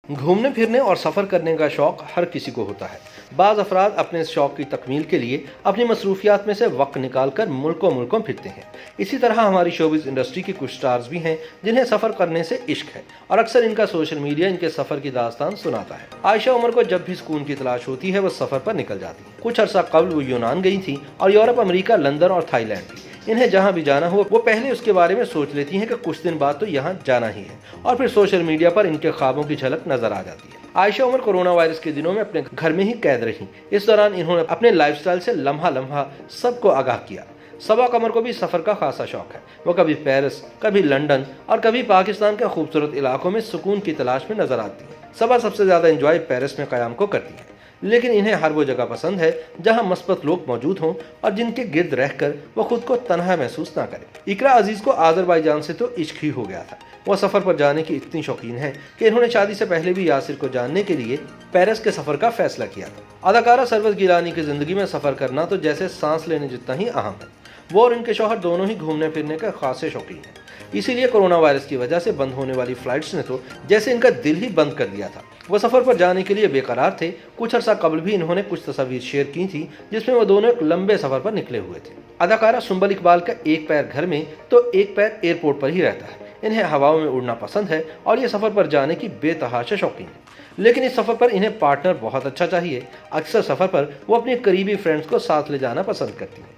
घूमने फिरने और सफ़र करने का शौक़ हर किसी को होता है। बाज़ अफराद अपने इस शौक़ की तकमील के लिए अपनी मसरूफियात में से वक्त निकाल कर मुल्कों फिरते हैं। इसी तरह हमारी शोबिज़ इंडस्ट्री के कुछ स्टार्स भी हैं जिन्हें सफ़र करने से इश्क है और अक्सर इनका सोशल मीडिया इनके सफ़र की दास्तान सुनाता है। आयशा उमर को जब भी सुकून की तलाश होती है वो सफ़र पर निकल जाती है। कुछ अरसा कबल वो यूनान गई थी और यूरोप, अमेरिका, लंदन और थाईलैंड भी। इन्हें जहां भी जाना हो वो पहले उसके बारे में सोच लेती हैं कि कुछ दिन बाद तो यहाँ जाना ही है, और फिर सोशल मीडिया पर इनके ख्वाबों की झलक नजर आ जाती है। आयशा उमर कोरोना वायरस के दिनों में अपने घर में ही कैद रही। इस दौरान इन्होंने अपने लाइफस्टाइल से लम्हा लम्हा सबको आगाह किया। सबा कमर को भी सफ़र का खासा शौक है। वो कभी पेरिस, कभी लंदन और कभी पाकिस्तान के खूबसूरत इलाकों में सुकून की तलाश में नजर आती है। सबा सबसे ज़्यादा इंजॉय पेरिस में क़याम को करती है, लेकिन इन्हें हर वो जगह पसंद है जहां मस्बत लोग मौजूद हों और जिनके गिर्द रहकर वो खुद को तन्हा महसूस ना करे। इकरा अजीज को आज़रबाईजान से तो इश्क ही हो गया था। वो सफ़र पर जाने की इतनी शौकीन है कि इन्होंने शादी से पहले भी यासिर को जानने के लिए पेरिस के सफ़र का फैसला किया था। अदाकारा सरवत गिलानी की ज़िंदगी में सफ़र करना तो जैसे सांस लेने जितना ही अहम है। वो और इनके शौहर दोनों ही घूमने फिरने के खासे शौकीन हैं। इसीलिए कोरोना वायरस की वजह से बंद होने वाली फ्लाइट्स ने तो जैसे इनका दिल ही बंद कर दिया था। वो सफ़र पर जाने के लिए बेकरार थे। कुछ अरसा कबल भी इन्होंने कुछ तस्वीर शेयर की थी जिसमें वो दोनों एक लंबे सफ़र पर निकले हुए थे। अदाकारा सुंबल इकबाल का एक पैर घर में तो एक पैर एयरपोर्ट पर ही रहता है। इन्हें हवाओं में उड़ना पसंद है और ये सफ़र पर जाने की बेतहाशा शौकीन है। लेकिन इस सफ़र पर इन्हें पार्टनर बहुत अच्छा चाहिए। अक्सर सफ़र पर वो अपने करीबी फ्रेंड्स को साथ ले जाना पसंद करती हैं।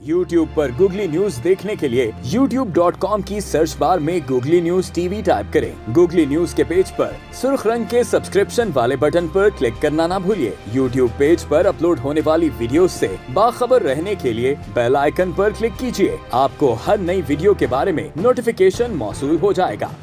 YouTube पर गूगली न्यूज देखने के लिए youtube.com की सर्च बार में गूगली न्यूज टीवी टाइप करें। गूगली न्यूज के पेज पर सुर्ख रंग के सब्सक्रिप्शन वाले बटन पर क्लिक करना ना भूलिए। YouTube पेज पर अपलोड होने वाली वीडियोस से बाखबर रहने के लिए बेल आइकन पर क्लिक कीजिए। आपको हर नई वीडियो के बारे में नोटिफिकेशन मौसूल हो जाएगा।